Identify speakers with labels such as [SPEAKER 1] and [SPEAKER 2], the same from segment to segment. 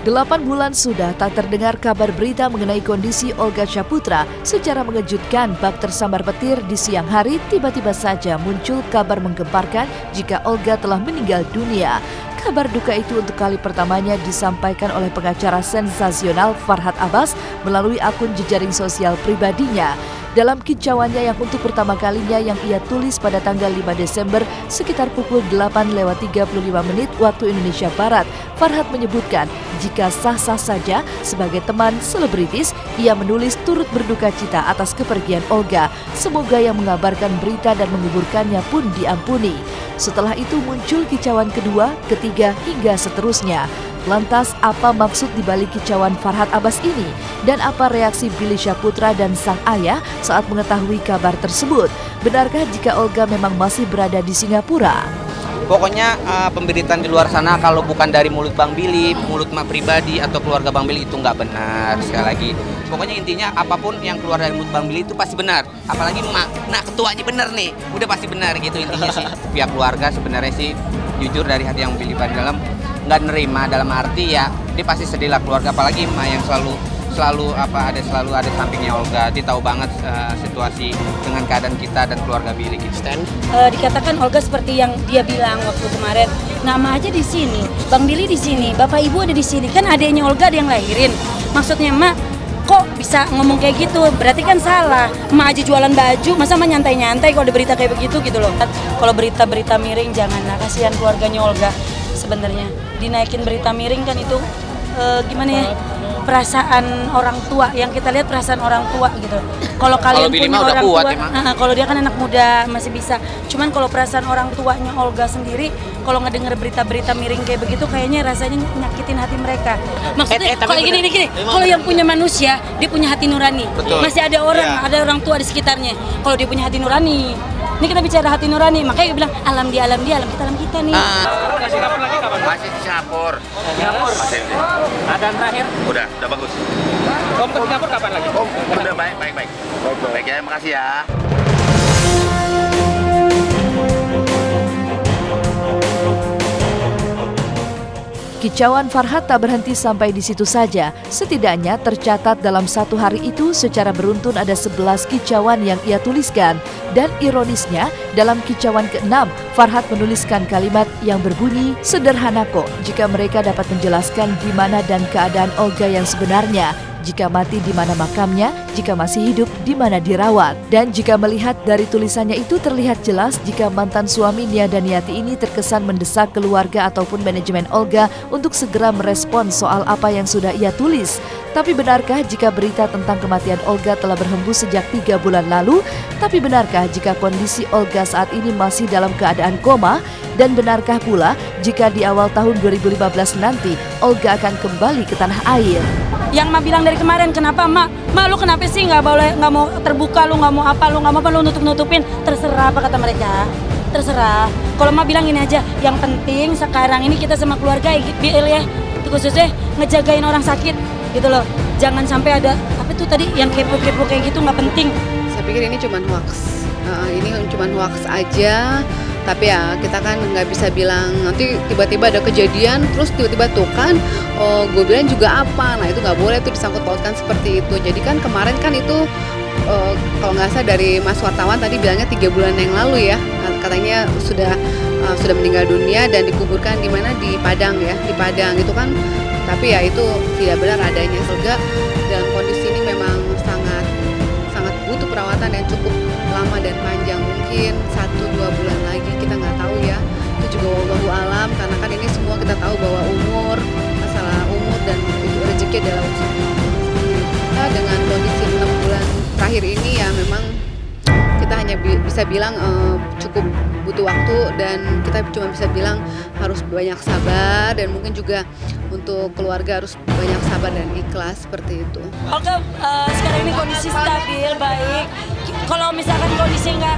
[SPEAKER 1] 8 bulan sudah tak terdengar kabar berita mengenai kondisi Olga Syaputra. Secara mengejutkan, bak tersambar petir di siang hari tiba-tiba saja muncul kabar menggemparkan jika Olga telah meninggal dunia. Kabar duka itu untuk kali pertamanya disampaikan oleh pengacara sensasional Farhad Abbas melalui akun jejaring sosial pribadinya. Dalam kicauannya yang untuk pertama kalinya yang ia tulis pada tanggal 5 Desember sekitar pukul 8:35 waktu Indonesia Barat, Farhad menyebutkan jika sah-sah saja sebagai teman selebritis, ia menulis turut berduka cita atas kepergian Olga. Semoga yang mengabarkan berita dan menguburkannya pun diampuni. Setelah itu muncul kicauan kedua, ketiga, hingga seterusnya. Lantas apa maksud dibalik kicauan Farhad Abbas ini? Dan apa reaksi Billy Syaputra dan sang ayah saat mengetahui kabar tersebut? Benarkah jika Olga memang masih berada di Singapura?
[SPEAKER 2] Pokoknya pemberitaan di luar sana kalau bukan dari mulut Bang Billy, mulut mak pribadi atau keluarga Bang Billy itu nggak benar. Sekali lagi, pokoknya intinya apapun yang keluar dari mulut Bang Billy itu pasti benar. Apalagi mak, nah ketuanya benar nih, udah pasti benar gitu intinya sih. Pihak keluarga sebenarnya sih jujur dari hati yang Billy pada dalam nggak nerima, dalam arti ya dia pasti sedih lah keluarga, apalagi mak yang selalu ada sampingnya Olga. Dia tahu banget situasi dengan keadaan kita dan keluarga Billy gitu.
[SPEAKER 3] Dikatakan Olga seperti yang dia bilang waktu kemarin, nama aja di sini, Bang Billy di sini, Bapak Ibu ada di sini, kan adiknya Olga ada yang lahirin. Maksudnya mak kok bisa ngomong kayak gitu, berarti kan salah. Emak aja jualan baju, masa emak nyantai-nyantai kalau ada berita kayak begitu gitu loh. Kalau berita-berita miring janganlah, kasihan keluarganya Olga. Sebenarnya dinaikin berita miring kan itu gimana ya, perasaan orang tua, yang kita lihat perasaan orang tua gitu. Kalau kalian punya orang tua, kalau dia kan anak muda masih bisa. Cuman kalau perasaan orang tuanya Olga sendiri, kalau ngedenger berita-berita miring kayak begitu, kayaknya rasanya nyakitin hati mereka. Maksudnya kalau gini, kalau yang punya manusia, dia punya hati nurani.
[SPEAKER 2] Betul.
[SPEAKER 3] Masih ada orang tua di sekitarnya. Kalau dia punya hati nurani, ini kita bicara hati nurani, makanya dia bilang alam kita nih.
[SPEAKER 4] Masih di Singapura. Masih di.
[SPEAKER 5] Ada terakhir?
[SPEAKER 4] Udah bagus.
[SPEAKER 5] Om ke Singapura kapan lagi?
[SPEAKER 4] Udah baik. Baik ya, makasih ya.
[SPEAKER 1] Kicauan Farhad tak berhenti sampai di situ saja. Setidaknya tercatat dalam satu hari itu secara beruntun ada 11 kicauan yang ia tuliskan. Dan ironisnya, dalam kicauan ke-6, Farhad menuliskan kalimat yang berbunyi, "Sederhana kok jika mereka dapat menjelaskan di mana dan keadaan Olga yang sebenarnya. Jika mati di mana makamnya, jika masih hidup di mana dirawat." Dan jika melihat dari tulisannya itu terlihat jelas jika mantan suami Nia Daniati ini terkesan mendesak keluarga ataupun manajemen Olga untuk segera merespon soal apa yang sudah ia tulis. Tapi benarkah jika berita tentang kematian Olga telah berhembus sejak 3 bulan lalu? Tapi benarkah jika kondisi Olga saat ini masih dalam keadaan koma? Dan benarkah pula jika di awal tahun 2015 nanti Olga akan kembali ke tanah air?
[SPEAKER 3] Yang mak bilang dari kemarin, kenapa mak lu kenapa sih nggak mau terbuka, lu nggak mau apa, lu nutupin, terserah apa kata mereka, terserah. Kalau mak bilang ini aja, yang penting sekarang ini kita sama keluarga ya, khususnya ngejagain orang sakit gitu loh, jangan sampai ada apa tuh tadi yang kepo-kepo kayak gitu, nggak penting.
[SPEAKER 6] Saya pikir ini cuma hoax, ini cuma hoax aja. Tapi ya kita kan nggak bisa bilang nanti tiba-tiba ada kejadian terus tiba-tiba tuh kan gue bilang juga apa, nah itu nggak boleh tuh disangkut pautkan seperti itu. Jadi kan kemarin kan itu kalau nggak salah dari Mas wartawan tadi bilangnya 3 bulan yang lalu ya, katanya sudah meninggal dunia dan dikuburkan di mana, di Padang ya, di Padang itu kan. Tapi ya itu tidak benar adanya. Olga dalam kondisi ini memang sangat butuh perawatan yang cukup lama dan panjang, mungkin 1-2 bulan lagi, kita nggak tahu ya. Itu juga wallahu alam, karena kan ini semua kita tahu bahwa masalah umur dan rezeki adalah urusan Allah. Dengan kondisi 6 bulan terakhir ini ya memang kita hanya bisa bilang cukup butuh waktu, dan kita cuma bisa bilang harus banyak sabar, dan mungkin juga untuk keluarga harus banyak sabar dan ikhlas seperti itu.
[SPEAKER 3] Olga sekarang ini kondisi stabil, baik. Kalau misalkan kondisi nggak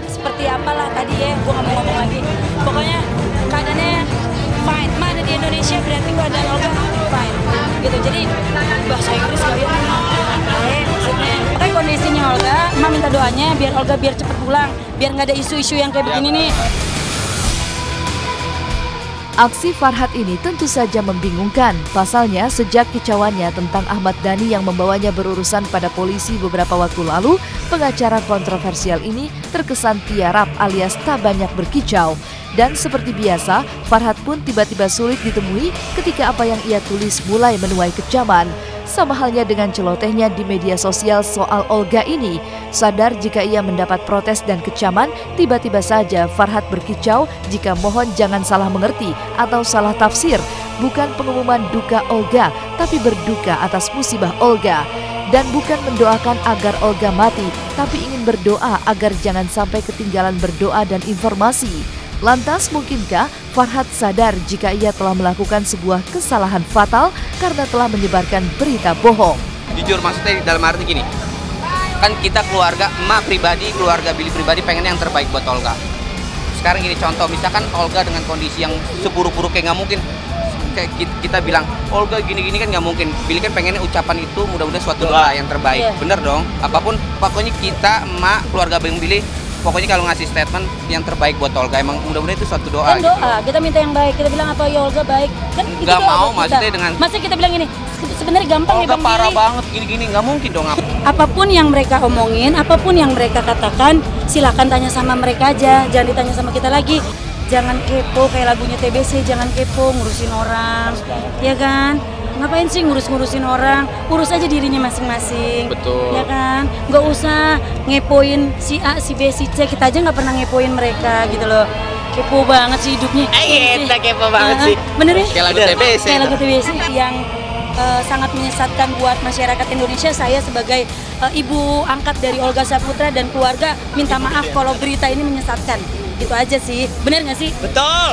[SPEAKER 3] seperti apalah tadi ya, gue nggak mau ngomong lagi. Pokoknya keadaannya fine. Ma ada di Indonesia berarti keadaan Olga fine. Gitu. Jadi bahasa Inggris kalian maksudnya. Makanya kondisinya Olga, Ma minta doanya biar Olga cepat pulang, biar nggak ada isu-isu yang kayak begini nih.
[SPEAKER 1] Aksi Farhat ini tentu saja membingungkan. Pasalnya, sejak kicauannya tentang Ahmad Dhani yang membawanya berurusan pada polisi beberapa waktu lalu, pengacara kontroversial ini terkesan tiarap alias tak banyak berkicau. Dan seperti biasa, Farhat pun tiba-tiba sulit ditemui ketika apa yang ia tulis mulai menuai kecaman. Sama halnya dengan celotehnya di media sosial soal Olga ini. Sadar jika ia mendapat protes dan kecaman, tiba-tiba saja Farhat berkicau jika mohon jangan salah mengerti atau salah tafsir. Bukan pengumuman duka Olga, tapi berduka atas musibah Olga. Dan bukan mendoakan agar Olga mati, tapi ingin berdoa agar jangan sampai ketinggalan berdoa dan informasi. Lantas mungkinkah Farhat sadar jika ia telah melakukan sebuah kesalahan fatal karena telah menyebarkan berita bohong?
[SPEAKER 2] Jujur maksudnya dalam arti gini, kan kita keluarga, emak pribadi, keluarga Billy pribadi pengen yang terbaik buat Olga. Sekarang gini contoh, misalkan Olga dengan kondisi yang seburuk-buruknya nggak mungkin kayak kita bilang Olga gini-gini kan nggak mungkin. Billy kan pengennya ucapan itu mudah-mudahan suatu doa yang terbaik. Bener dong, apapun pokoknya kita, emak, keluarga Bang Billy, pokoknya kalau ngasih statement yang terbaik buat Olga, emang mudah-mudahan itu suatu doa.
[SPEAKER 3] Kan doa, gitu. Kita minta yang baik, kita bilang apa ya Olga baik. Kan
[SPEAKER 2] nggak mau maksudnya dengan.
[SPEAKER 3] Masa kita bilang ini, sebenarnya gampang
[SPEAKER 2] Olga
[SPEAKER 3] ya Bang
[SPEAKER 2] parah
[SPEAKER 3] Billy.
[SPEAKER 2] banget gini-gini, nggak mungkin dong.
[SPEAKER 3] Apapun yang mereka omongin, apapun yang mereka katakan, silakan tanya sama mereka aja, jangan ditanya sama kita lagi. Jangan kepo kayak lagunya TBC, jangan kepo ngurusin orang, ya kan? Ngapain sih ngurus-ngurusin orang? Urus aja dirinya masing-masing.
[SPEAKER 2] Betul.
[SPEAKER 3] Ya kan? Nggak usah ngepoin si A, si B, si C. Kita aja nggak pernah ngepoin mereka gitu loh. Kepo banget sih hidupnya.
[SPEAKER 5] Kita kepo banget sih.
[SPEAKER 3] Bener ya?
[SPEAKER 2] Kayak lagu TBC.
[SPEAKER 3] Kayak lagu TBC yang sangat menyesatkan buat masyarakat Indonesia. Saya sebagai ibu angkat dari Olga Saputra dan keluarga minta maaf kalau berita ini menyesatkan. Itu aja sih. Bener nggak sih?
[SPEAKER 5] Betul.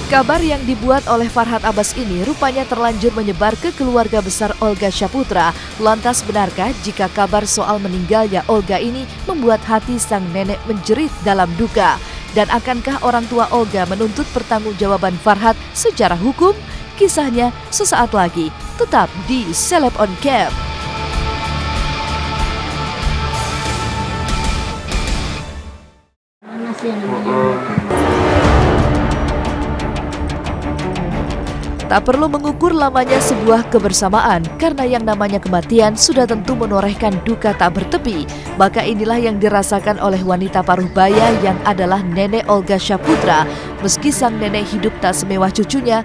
[SPEAKER 1] Kabar yang dibuat oleh Farhat Abbas ini rupanya terlanjur menyebar ke keluarga besar Olga Saputra. Lantas benarkah jika kabar soal meninggalnya Olga ini membuat hati sang nenek menjerit dalam duka? Dan akankah orang tua Olga menuntut pertanggungjawaban Farhat secara hukum? Kisahnya sesaat lagi, tetap di Celeb on Cam. Tak perlu mengukur lamanya sebuah kebersamaan, karena yang namanya kematian sudah tentu menorehkan duka tak bertepi. Maka inilah yang dirasakan oleh wanita paruh baya yang adalah nenek Olga Saputra. Meski sang nenek hidup tak semewah cucunya,